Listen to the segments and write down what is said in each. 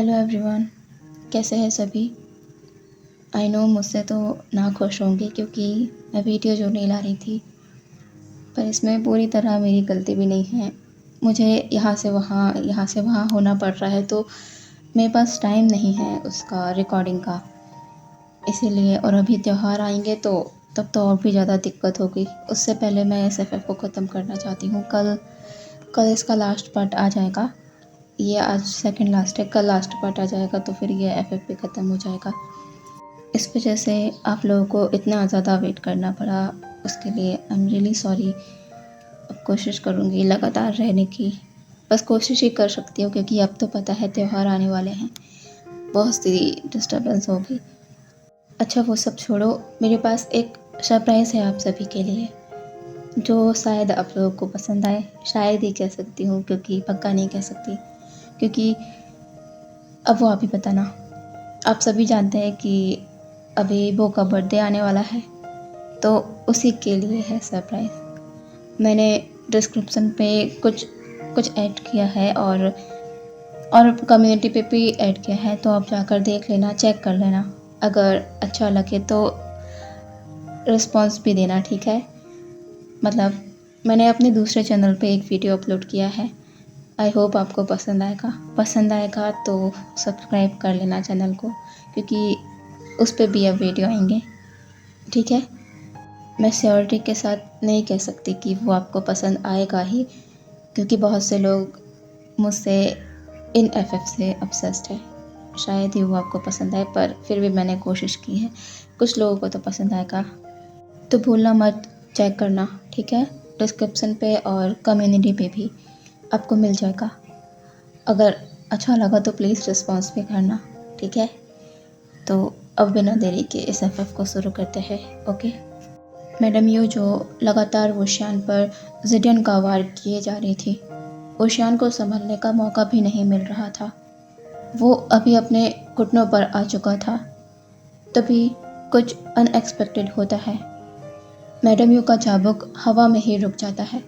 Hello everyone, कैसे हैं सभी। आई नो मुझसे तो ना खुश होंगे क्योंकि मैं वीडियो जो नहीं ला रही थी, पर इसमें पूरी तरह मेरी गलती भी नहीं है। मुझे यहाँ से वहाँ होना पड़ रहा है, तो मेरे पास टाइम नहीं है उसका रिकॉर्डिंग का, इसीलिए। और अभी त्यौहार आएंगे तो तब तो और भी ज़्यादा दिक्कत होगी। उससे पहले मैं SFF को ख़त्म करना चाहती हूँ। कल इसका लास्ट पार्ट आ जाएगा। ये आज सेकंड लास्ट है, कल लास्ट पार्ट आ जाएगा तो फिर ये FF भी ख़त्म हो जाएगा। इस वजह से आप लोगों को इतना ज़्यादा वेट करना पड़ा, उसके लिए आई एम रियली सॉरी। अब कोशिश करूँगी लगातार रहने की, बस कोशिश ही कर सकती हूँ क्योंकि अब तो पता है त्यौहार आने वाले हैं, बहुत सी डिस्टर्बेंस होगी। अच्छा वो सब छोड़ो, मेरे पास एक सरप्राइज़ है आप सभी के लिए जो शायद आप लोगों को पसंद आए। शायद ही कह सकती हूँ क्योंकि पक्का नहीं कह सकती, क्योंकि अब वो आप ही बताना। आप सभी जानते हैं कि अभी वो का बर्थडे आने वाला है, तो उसी के लिए है सरप्राइज़। मैंने डिस्क्रिप्शन पे कुछ ऐड किया है और कम्युनिटी पे भी ऐड किया है, तो आप जाकर देख लेना, चेक कर लेना। अगर अच्छा लगे तो रिस्पॉन्स भी देना, ठीक है। मतलब मैंने अपने दूसरे चैनल पे एक वीडियो अपलोड किया है, आई होप आपको पसंद आएगा तो सब्सक्राइब कर लेना चैनल को, क्योंकि उस पर भी अब वीडियो आएंगे, ठीक है। मैं श्योरिटी के साथ नहीं कह सकती कि वो आपको पसंद आएगा ही, क्योंकि बहुत से लोग मुझसे इन FF से ऑब्सेस्ड है। शायद ही वो आपको पसंद आए, पर फिर भी मैंने कोशिश की है। कुछ लोगों को तो पसंद आएगा, तो भूलना मत चेक करना, ठीक है। डिस्क्रिप्शन पे और कम्युनिटी पे भी आपको मिल जाएगा। अगर अच्छा लगा तो प्लीज़ रिस्पॉन्स भी करना, ठीक है। तो अब बिना देरी के इस FF को शुरू करते हैं, ओके। मैडम यू जो लगातार ओशियान पर जिडियन का वार किए जा रही थी, ओशियान को संभलने का मौका भी नहीं मिल रहा था। वो अभी अपने घुटनों पर आ चुका था। तभी कुछ अनएक्सपेक्टेड होता है। मैडम यू का चाबुक हवा में ही रुक जाता है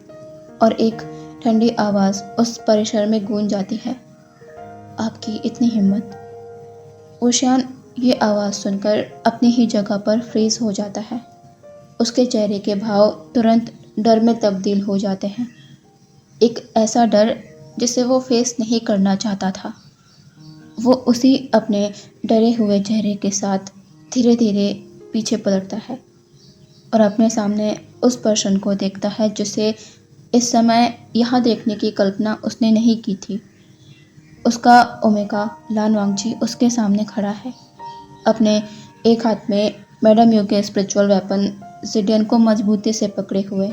और एक ठंडी आवाज़ उस परिसर में गूंज जाती है, आपकी इतनी हिम्मत। ओशियान ये आवाज़ सुनकर अपनी ही जगह पर फ्रीज हो जाता है। उसके चेहरे के भाव तुरंत डर में तब्दील हो जाते हैं, एक ऐसा डर जिसे वो फेस नहीं करना चाहता था। वो उसी अपने डरे हुए चेहरे के साथ धीरे धीरे पीछे पलटता है और अपने सामने उस पर्सन को देखता है जिसे इस समय यहाँ देखने की कल्पना उसने नहीं की थी। उसका ओमेगा लान वांगजी उसके सामने खड़ा है, अपने एक हाथ में मैडम यू के स्पिरिचुअल वेपन जिडियन को मजबूती से पकड़े हुए।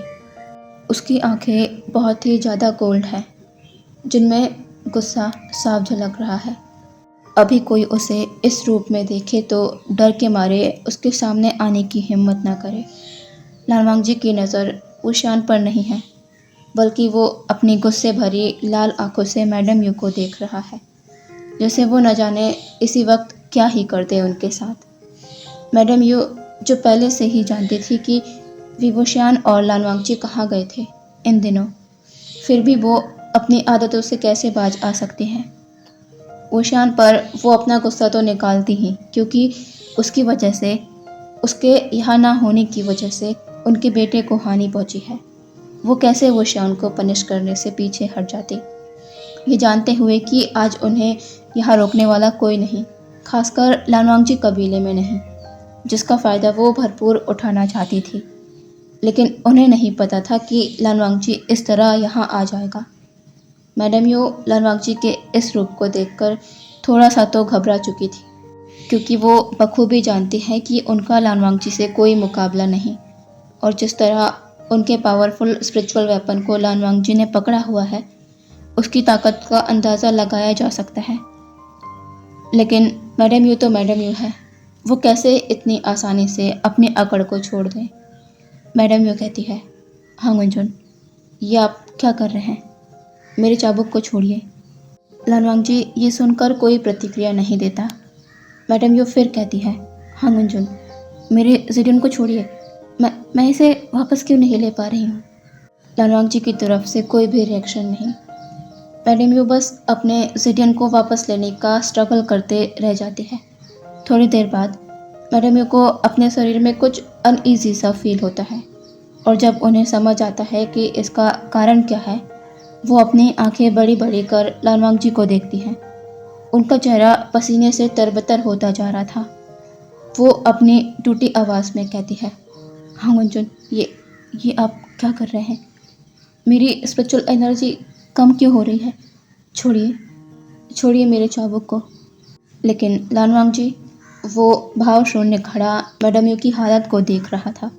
उसकी आंखें बहुत ही ज़्यादा कोल्ड हैं, जिनमें गुस्सा साफ झलक रहा है। अभी कोई उसे इस रूप में देखे तो डर के मारे उसके सामने आने की हिम्मत ना करे। लानवांगजी की नज़र ओशियान पर नहीं है, बल्कि वो अपनी गुस्से भरी लाल आंखों से मैडम यू को देख रहा है, जैसे वो न जाने इसी वक्त क्या ही कर दे उनके साथ। मैडम यू जो पहले से ही जानती थी कि विभूषण और लानवांगजी कहाँ गए थे इन दिनों, फिर भी वो अपनी आदतों से कैसे बाज आ सकती हैं। ओशियान पर वो अपना गुस्सा तो निकालती ही, क्योंकि उसकी वजह से, उसके यहाँ ना होने की वजह से उनके बेटे को हानि पहुँची है। वो कैसे ओशियान को पनिश करने से पीछे हट जाती, ये जानते हुए कि आज उन्हें यहाँ रोकने वाला कोई नहीं, खासकर लानवांगजी कबीले में नहीं, जिसका फ़ायदा वो भरपूर उठाना चाहती थी। लेकिन उन्हें नहीं पता था कि लानवांगजी इस तरह यहाँ आ जाएगा। मैडम यू लानवांगजी के इस रूप को देखकर थोड़ा सा तो घबरा चुकी थी, क्योंकि वो बखूबी जानती है कि उनका लानवांगजी से कोई मुकाबला नहीं, और जिस तरह उनके पावरफुल स्पिरिचुअल वेपन को लानवांगजी ने पकड़ा हुआ है, उसकी ताकत का अंदाज़ा लगाया जा सकता है। लेकिन मैडम यू तो मैडम यू है, वो कैसे इतनी आसानी से अपनी अकड़ को छोड़ दें। मैडम यू कहती है, हाँ गुंजन, ये आप क्या कर रहे हैं, मेरे चाबुक को छोड़िए। लानवांगजी ये सुनकर कोई प्रतिक्रिया नहीं देता। मैडम यू फिर कहती है, हाँ गुंजन, मेरे जिडियन को छोड़िए, मैं इसे वापस क्यों नहीं ले पा रही हूँ। लानवांगजी की तरफ से कोई भी रिएक्शन नहीं। मैडम यू बस अपने जिडियन को वापस लेने का स्ट्रगल करते रह जाती है। थोड़ी देर बाद मैडम यू को अपने शरीर में कुछ अनईजी सा फील होता है और जब उन्हें समझ आता है कि इसका कारण क्या है, वो अपनी आंखें बड़ी बड़ी कर लानवांग जी को देखती हैं। उनका चेहरा पसीने से तरबतर होता जा रहा था। वो अपनी टूटी आवाज़ में कहती है, हाँ गुंजन, ये आप क्या कर रहे हैं? मेरी स्पिरिचुअल एनर्जी कम क्यों हो रही है? छोड़िए छोड़िए मेरे चाबुक को। लेकिन लानवांग जी वो भाव शून्य खड़ा मैडम यू की हालत को देख रहा था।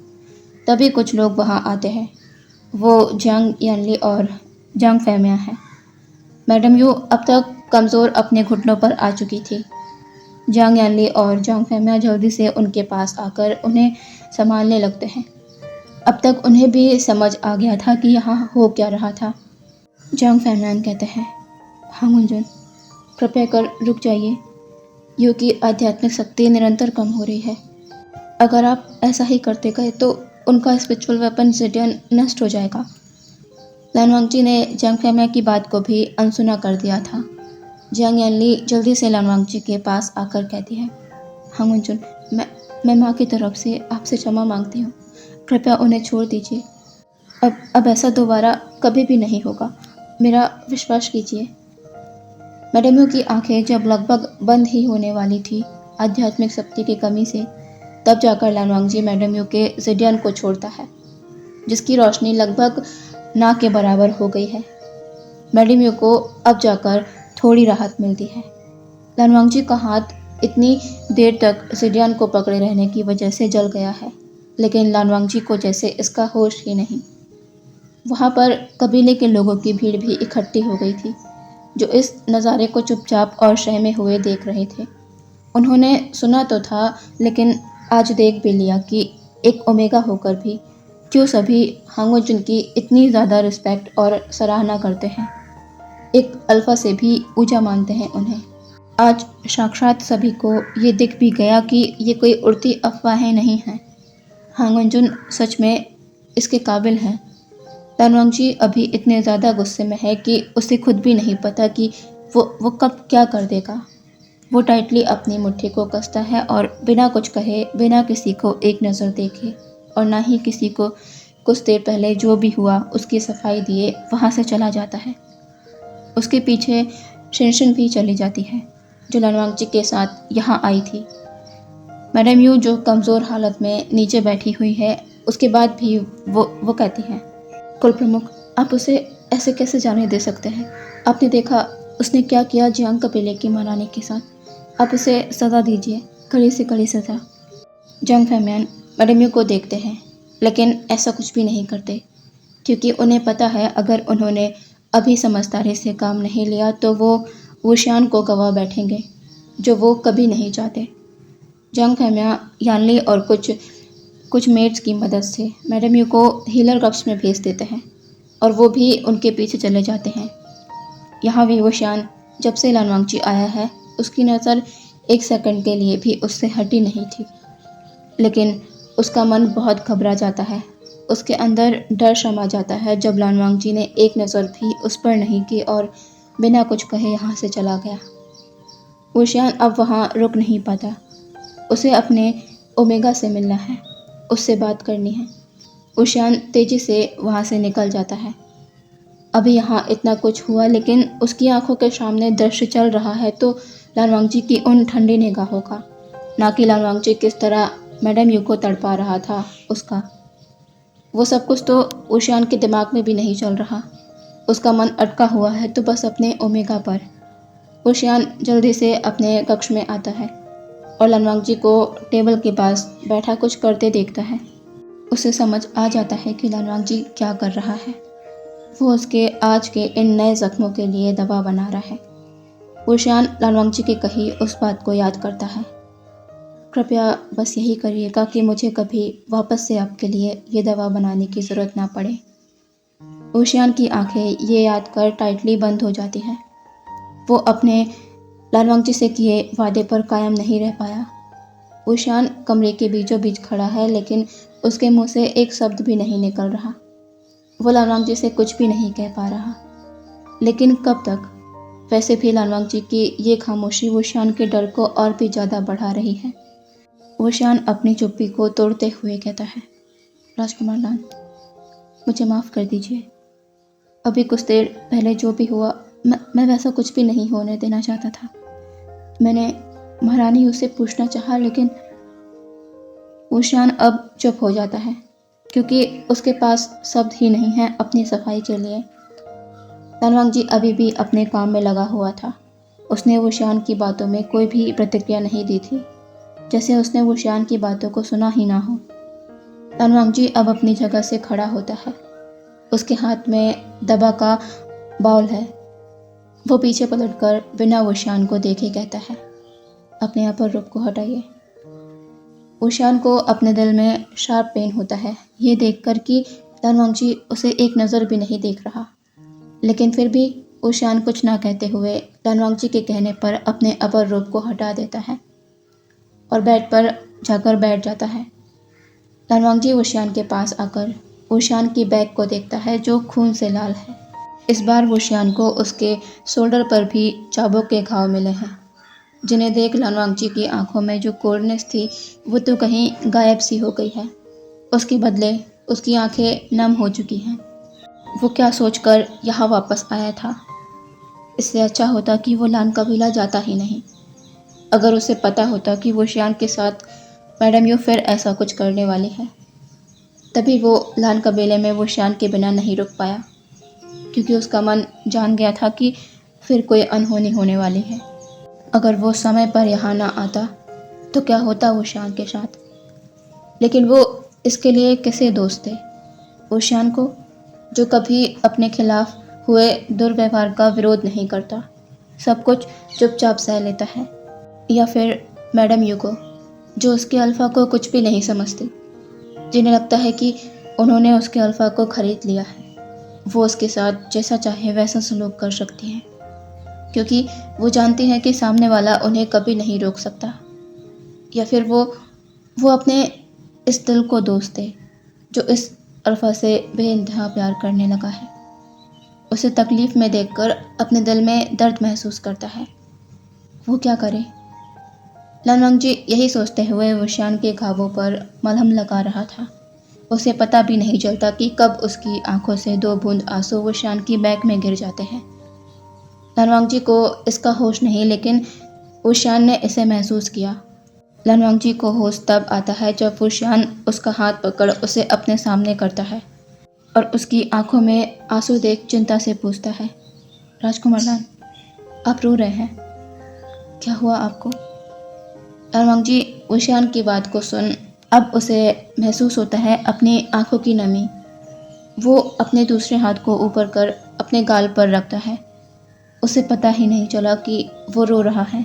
तभी कुछ लोग वहाँ आते हैं। वो जियांग यानली और जांग फैमिया है। मैडम यू अब तक कमज़ोर अपने घुटनों पर आ चुकी थी। जियांग यानली और जांग फैमिया जल्दी से उनके पास आकर उन्हें संभालने लगते हैं। अब तक उन्हें भी समझ आ गया था कि यहाँ हो क्या रहा था। जांग फैमियान कहते हैं, हाँ गुंजन, कृपया कर रुक जाइए। यू की आध्यात्मिक शक्ति निरंतर कम हो रही है। अगर आप ऐसा ही करते गए तो उनका स्पिरिचुअल वेपन जिडियन नष्ट हो जाएगा। लानवांग जी ने जियांग फैमिया की बात को भी अनसुना कर दिया था। जियांग यानली जल्दी से लानवांग जी के पास आकर कहती है, हाँ गुंजन, मैं माँ की तरफ से आपसे क्षमा मांगती हूँ। कृपया उन्हें छोड़ दीजिए। अब ऐसा दोबारा कभी भी नहीं होगा। मेरा विश्वास कीजिए। मैडम यू की आंखें जब लगभग बंद ही होने वाली थी आध्यात्मिक शक्ति की कमी से, तब जाकर लानवांग जी मैडम यू के जिडियन को छोड़ता है, जिसकी रोशनी लगभग ना के बराबर हो गई है। मैडम यू को अब जाकर थोड़ी राहत मिलती है। लानवांग जी का हाथ इतनी देर तक जिडियन को पकड़े रहने की वजह से जल गया है, लेकिन लानवांग जी को जैसे इसका होश ही नहीं। वहाँ पर कबीले के लोगों की भीड़ भी इकट्ठी हो गई थी, जो इस नज़ारे को चुपचाप और सहमे हुए देख रहे थे। उन्होंने सुना तो था, लेकिन आज देख भी लिया कि एक ओमेगा होकर भी क्यों सभी हांगो जिनकी इतनी ज़्यादा रिस्पेक्ट और सराहना करते हैं, एक अल्फ़ा से भी ऊंचा मानते हैं उन्हें। आज साक्षात सभी को ये दिख भी गया कि ये कोई उड़ती अफवाहें नहीं हैं। हांगो जुन सच में इसके काबिल हैं। लानवांग जी अभी इतने ज़्यादा गुस्से में है कि उसे खुद भी नहीं पता कि वो कब क्या कर देगा। वो टाइटली अपनी मुट्ठी को कसता है और बिना कुछ कहे, बिना किसी को एक नज़र देखे और ना ही किसी को कुछ देर पहले जो भी हुआ उसकी सफाई दिए वहाँ से चला जाता है। उसके पीछे शिनशिन भी चली जाती है, जो लानवांग जी के साथ यहाँ आई थी। मैडम यू जो कमज़ोर हालत में नीचे बैठी हुई है, उसके बाद भी वो कहती हैं, कुल प्रमुख, आप उसे ऐसे कैसे जाने दे सकते हैं? आपने देखा उसने क्या किया जियांग कबीले की महारानी के साथ। आप उसे सज़ा दीजिए, कड़ी से कड़ी सज़ा। जियांग फैमियान मैडम यू को देखते हैं, लेकिन ऐसा कुछ भी नहीं करते, क्योंकि उन्हें पता है अगर उन्होंने अभी समझदारी से काम नहीं लिया तो वो वुशियान को गवा बैठेंगे, जो वो कभी नहीं चाहते। जियांग फैमिया यानली और कुछ मेड्स की मदद से मैडम यू को हीलर कक्ष में भेज देते हैं और वो भी उनके पीछे चले जाते हैं। यहाँ भी वुशियान जब से लानवांग जी आया है, उसकी नज़र एक सेकंड के लिए भी उससे हटी नहीं थी, लेकिन उसका मन बहुत घबरा जाता है। उसके अंदर डर समा जाता है जब लानवांग जी ने एक नज़र भी उस पर नहीं की और बिना कुछ कहे यहाँ से चला गया। वुशियान अब वहाँ रुक नहीं पाता। उसे अपने ओमेगा से मिलना है, उससे बात करनी है। वुशियान तेज़ी से वहाँ से निकल जाता है। अभी यहाँ इतना कुछ हुआ, लेकिन उसकी आंखों के सामने दृश्य चल रहा है तो लानवांग जी की उन ठंडी निगाहों का, ना कि लानवांग जी किस तरह मैडम यू को तड़पा रहा था उसका। वो सब कुछ तो वुशियान के दिमाग में भी नहीं चल रहा। उसका मन अटका हुआ है तो बस अपने ओमेगा पर। वुशियान जल्दी से अपने कक्ष में आता है और लानवांग जी को टेबल के पास बैठा कुछ करते देखता है। उसे समझ आ जाता है कि लानवांग जी क्या कर रहा है। वो उसके आज के इन नए जख्मों के लिए दवा बना रहा है। वुशियान लानवांग जी की कही उस बात को याद करता है। कृपया बस यही करिएगा कि मुझे कभी वापस से आपके लिए ये दवा बनाने की ज़रूरत ना पड़े। वुशियान की आंखें ये याद कर टाइटली बंद हो जाती हैं। वो अपने लानवांग जी से किए वादे पर कायम नहीं रह पाया। वुशियान कमरे के बीचों बीच खड़ा है, लेकिन उसके मुंह से एक शब्द भी नहीं निकल रहा। वो लानवांग जी से कुछ भी नहीं कह पा रहा। लेकिन कब तक? वैसे भी लालवांग जी की ये खामोशी वुशियान के डर को और भी ज़्यादा बढ़ा रही है। वुशियान अपनी चुप्पी को तोड़ते हुए कहता है, राजकुमार लान, मुझे माफ़ कर दीजिए। अभी कुछ देर पहले जो भी हुआ, मैं वैसा कुछ भी नहीं होने देना चाहता था। मैंने महारानी से पूछना चाहा, लेकिन वुशियान अब चुप हो जाता है क्योंकि उसके पास शब्द ही नहीं है अपनी सफाई के लिए। लालवांग जी अभी भी अपने काम में लगा हुआ था। उसने वुशियान की बातों में कोई भी प्रतिक्रिया नहीं दी थी, जैसे उसने वुशियान की बातों को सुना ही ना हो। लालवांग जी अब अपनी जगह से खड़ा होता है। उसके हाथ में दवा का बाउल है। वो पीछे पलटकर बिना वुशियान को देखे कहता है, अपने अपर रूप को हटाइए। वुशियान को अपने दिल में शार्प पेन होता है ये देखकर कि लालवांग जी उसे एक नज़र भी नहीं देख रहा, लेकिन फिर भी वुशियान कुछ ना कहते हुए लालवांग जी के कहने पर अपने अपर रूप को हटा देता है और बेड पर जाकर बैठ जाता है। लालवांग जी वुशियान के पास आकर वुशियान की बैग को देखता है जो खून से लाल है। इस बार वुशियान को उसके शोल्डर पर भी चाबुक के घाव मिले हैं, जिन्हें देख लालवांग जी की आंखों में जो कोल्डनेस थी वो तो कहीं गायब सी हो गई है। उसके बदले उसकी आंखें नम हो चुकी हैं। वो क्या सोचकर यहाँ वापस आया था? इससे अच्छा होता कि वो लान कबीला जाता ही नहीं। अगर उसे पता होता कि वुशियान के साथ मैडम यू फिर ऐसा कुछ करने वाली है, तभी वो लान कबीले में वुशियान के बिना नहीं रुक पाया, क्योंकि उसका मन जान गया था कि फिर कोई अनहोनी होने वाली है। अगर वो समय पर यहाँ ना आता तो क्या होता वुशियान के साथ? लेकिन वो इसके लिए कैसे दोस्त थे? वुशियान को, जो कभी अपने खिलाफ हुए दुर्व्यवहार का विरोध नहीं करता, सब कुछ चुपचाप सह लेता है, या फिर मैडम यू को, जो उसके अल्फ़ा को कुछ भी नहीं समझती, जिन्हें लगता है कि उन्होंने उसके अल्फ़ा को खरीद लिया है, वो उसके साथ जैसा चाहे वैसा सलूक कर सकती हैं, क्योंकि वो जानती हैं कि सामने वाला उन्हें कभी नहीं रोक सकता। या फिर वो अपने इस दिल को दोष दे जो इस अल्फ़ा से बेइंतहा प्यार करने लगा है। उसे तकलीफ़ में देखकर अपने दिल में दर्द महसूस करता है। वो क्या करे? लालवांग जी यही सोचते हुए वुशियान के घावों पर मलहम लगा रहा था। उसे पता भी नहीं चलता कि कब उसकी आंखों से 2 बूंद आंसू वुशियान की बैग में गिर जाते हैं। लालवांग जी को इसका होश नहीं, लेकिन वुशियान ने इसे महसूस किया। लालवांग जी को होश तब आता है जब वुशियान उसका हाथ पकड़ उसे अपने सामने करता है और उसकी आंखों में आंसू देख चिंता से पूछता है, राजकुमार लान, आप रो रहे हैं? क्या हुआ आपको? लालवांग जी वुशियान की बात को सुन अब उसे महसूस होता है अपनी आंखों की नमी। वो अपने दूसरे हाथ को ऊपर कर अपने गाल पर रखता है। उसे पता ही नहीं चला कि वो रो रहा है।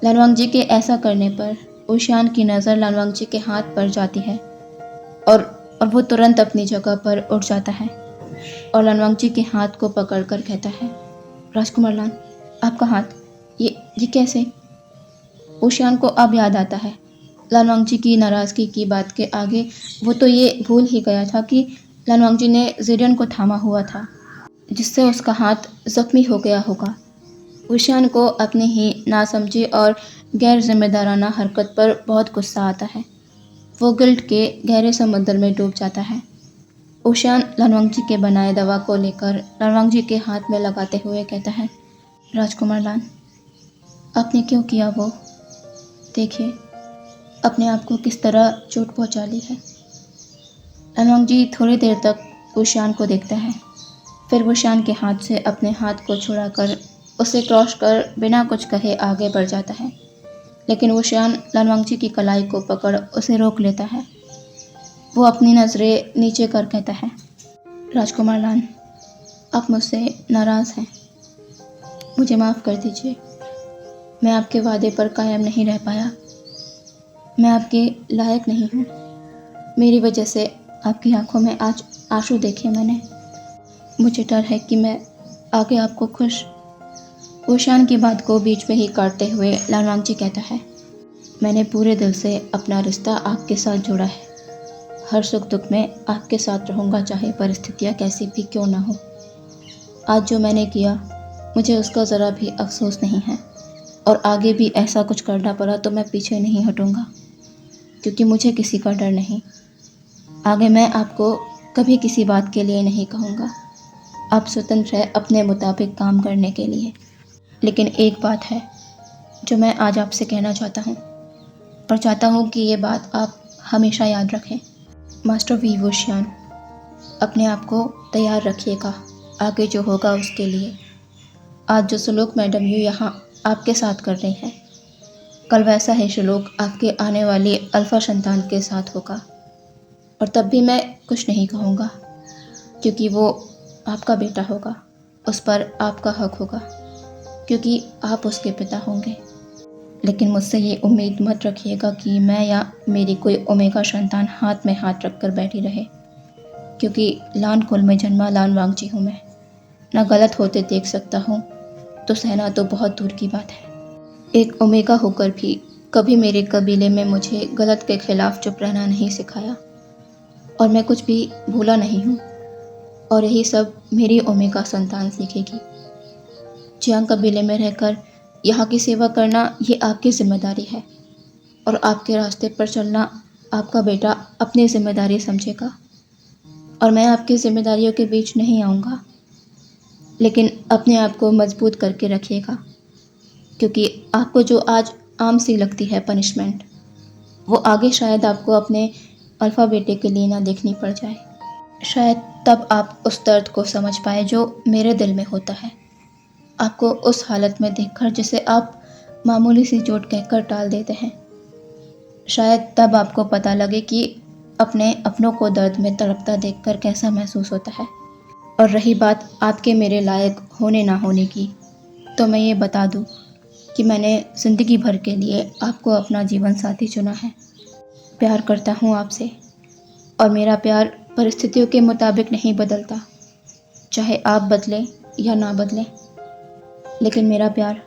लालवांग जी के ऐसा करने पर वुशियान की नज़र लालवांग जी के हाथ पर जाती है और वो तुरंत अपनी जगह पर उठ जाता है और लालवांग जी के हाथ को पकड़कर कहता है, राजकुमार लान, आपका हाथ, ये कैसे? वुशियान को अब याद आता है लालवांग जी की नाराज़गी की बात के आगे वो तो ये भूल ही गया था कि लालवांग जी ने ज़िरियन को थामा हुआ था, जिससे उसका हाथ ज़ख्मी हो गया होगा। वुशियान को अपनी ही नासमझी और गैर जिम्मेदाराना हरकत पर बहुत गुस्सा आता है। वो गिल्ट के गहरे समुद्र में डूब जाता है। वुशियान लालवांग जी के बनाए दवा को लेकर लालवांग जी के हाथ में लगाते हुए कहता है, राजकुमार लान, आपने क्यों किया वो? देखिए अपने आप को किस तरह चोट पहुंचा ली है। लालवांग जी थोड़ी देर तक वुशियान को देखता है, फिर वुशियान के हाथ से अपने हाथ को छुड़ाकर उसे क्रॉस कर बिना कुछ कहे आगे बढ़ जाता है, लेकिन वुशियान लालवांग जी की कलाई को पकड़ उसे रोक लेता है। वो अपनी नज़रें नीचे कर कहता है, राजकुमार लान, आप मुझसे नाराज़ हैं, मुझे माफ़ कर दीजिए। मैं आपके वादे पर कायम नहीं रह पाया। मैं आपके लायक नहीं हूँ। मेरी वजह से आपकी आंखों में आज आंसू देखे मैंने। मुझे डर है कि मैं आगे आपको खुश। वुशियान की बात को बीच में ही काटते हुए लालवांग जी कहता है, मैंने पूरे दिल से अपना रिश्ता आपके साथ जोड़ा है। हर सुख दुख में आपके साथ रहूँगा, चाहे परिस्थितियाँ कैसी भी क्यों ना हो। आज जो मैंने किया मुझे उसका ज़रा भी अफसोस नहीं है, और आगे भी ऐसा कुछ करना पड़ा तो मैं पीछे नहीं हटूँगा, क्योंकि मुझे किसी का डर नहीं। आगे मैं आपको कभी किसी बात के लिए नहीं कहूँगा। आप स्वतंत्र हैं अपने मुताबिक काम करने के लिए। लेकिन एक बात है जो मैं आज आपसे कहना चाहता हूँ, और चाहता हूँ कि ये बात आप हमेशा याद रखें। मास्टर वी वुशियान, अपने आप को तैयार रखिएगा आगे जो होगा उसके लिए। आज जो सलूक मैडम यू यहाँ आपके साथ कर रही हैं, कल वैसा ही सलूक आपके आने वाली अल्फ़ा संतान के साथ होगा। और तब भी मैं कुछ नहीं कहूँगा, क्योंकि वो आपका बेटा होगा, उस पर आपका हक होगा, क्योंकि आप उसके पिता होंगे। लेकिन मुझसे ये उम्मीद मत रखिएगा कि मैं या मेरी कोई ओमेगा संतान हाथ में हाथ रख कर बैठी रहे, क्योंकि लान कुल में जन्मा लान वांगची हूँ मैं। ना गलत होते देख सकता हूँ तो सहना तो बहुत दूर की बात है। एक ओमेगा होकर भी कभी मेरे कबीले में मुझे गलत के खिलाफ चुप रहना नहीं सिखाया, और मैं कुछ भी भूला नहीं हूँ, और यही सब मेरी ओमेगा संतान सीखेगी। जियांग कबीले में रहकर यहाँ की सेवा करना ये आपकी जिम्मेदारी है, और आपके रास्ते पर चलना आपका बेटा अपनी जिम्मेदारी समझेगा। और मैं आपकी जिम्मेदारियों के बीच नहीं आऊँगा, लेकिन अपने आप को मजबूत करके रखिएगा, क्योंकि आपको जो आज आम सी लगती है पनिशमेंट, वो आगे शायद आपको अपने अल्फ़ा बेटे के लिए ना देखनी पड़ जाए। शायद तब आप उस दर्द को समझ पाए जो मेरे दिल में होता है, आपको उस हालत में देखकर जिसे आप मामूली सी चोट कहकर टाल देते हैं। शायद तब आपको पता लगे कि अपने अपनों को दर्द में तड़पता देखकर कैसा महसूस होता है। और रही बात आपके मेरे लायक होने ना होने की, तो मैं ये बता दूं कि मैंने ज़िंदगी भर के लिए आपको अपना जीवन साथी चुना है। प्यार करता हूँ आपसे, और मेरा प्यार परिस्थितियों के मुताबिक नहीं बदलता, चाहे आप बदलें या ना बदलें। लेकिन मेरा प्यार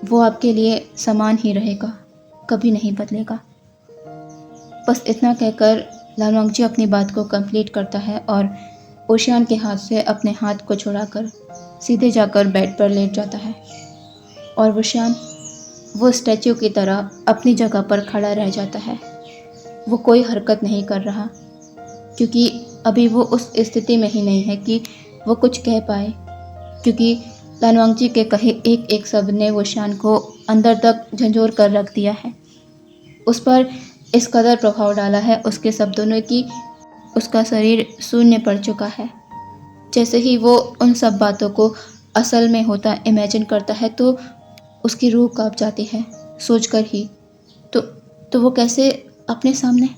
वो आपके लिए समान ही रहेगा, कभी नहीं बदलेगा। बस इतना कहकर लान वांगची अपनी बात को कंप्लीट करता है और ओशियान के हाथ से अपने हाथ को छुड़ाकर सीधे जाकर बेड पर लेट जाता है। और वुशियान वो स्टैच्यू की तरह अपनी जगह पर खड़ा रह जाता है। वो कोई हरकत नहीं कर रहा, क्योंकि अभी वो उस स्थिति में ही नहीं है कि वो कुछ कह पाए, क्योंकि लान वांगची के कहे एक एक शब्द ने वुशियान को अंदर तक झंझोर कर रख दिया है। उस पर इस कदर प्रभाव डाला है उसके शब्दों ने कि उसका शरीर शून्य पड़ चुका है। जैसे ही वो उन सब बातों को असल में होता इमेजिन करता है तो उसकी रूह कांप जाती है सोचकर ही। तो वो कैसे अपने सामने,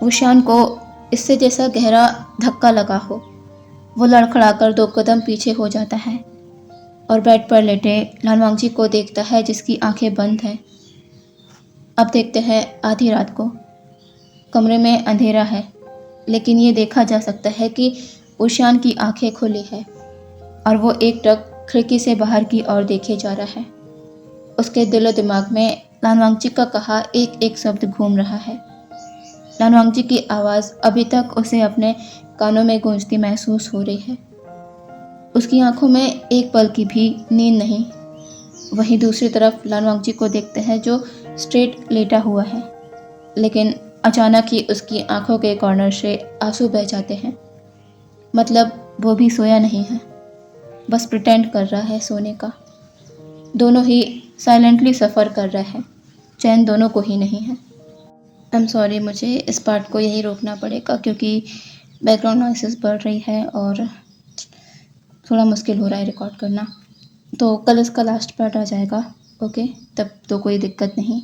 वुशियान को इससे जैसा गहरा धक्का लगा हो। वो लड़खड़ाकर 2 कदम पीछे हो जाता है और बेड पर लेटे लान वांगची को देखता है जिसकी आंखें बंद हैं। अब देखते हैं आधी रात को, कमरे में अंधेरा है, लेकिन ये देखा जा सकता है कि वुशियान की आंखें खुली है और वो एकटक खिड़की से बाहर की ओर देखे जा रहा है। उसके दिलो दिमाग में लान वांगची का कहा एक एक शब्द घूम रहा है। लान वांगची की आवाज़ अभी तक उसे अपने कानों में गूंजती महसूस हो रही है। उसकी आंखों में एक पल की भी नींद नहीं। वहीं दूसरी तरफ लान वांगची को देखते हैं जो स्ट्रेट लेटा हुआ है, लेकिन अचानक ही उसकी आंखों के कॉर्नर से आंसू बह जाते हैं। मतलब वो भी सोया नहीं है, बस प्रिटेंड कर रहा है सोने का। दोनों ही साइलेंटली सफ़र कर रहे हैं, चैन दोनों को ही नहीं है। आई एम सॉरी, मुझे इस पार्ट को यही रोकना पड़ेगा क्योंकि बैकग्राउंड नॉइसेस बढ़ रही है और थोड़ा मुश्किल हो रहा है रिकॉर्ड करना। तो कल इसका लास्ट पार्ट आ जाएगा, ओके? तब तो कोई दिक्कत नहीं।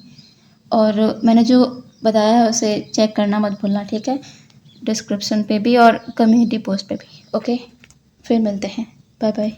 और मैंने जो बताया है उसे चेक करना मत भूलना, ठीक है? डिस्क्रिप्शन पे भी और कम्युनिटी पोस्ट पे भी, ओके? फिर मिलते हैं, बाय बाय।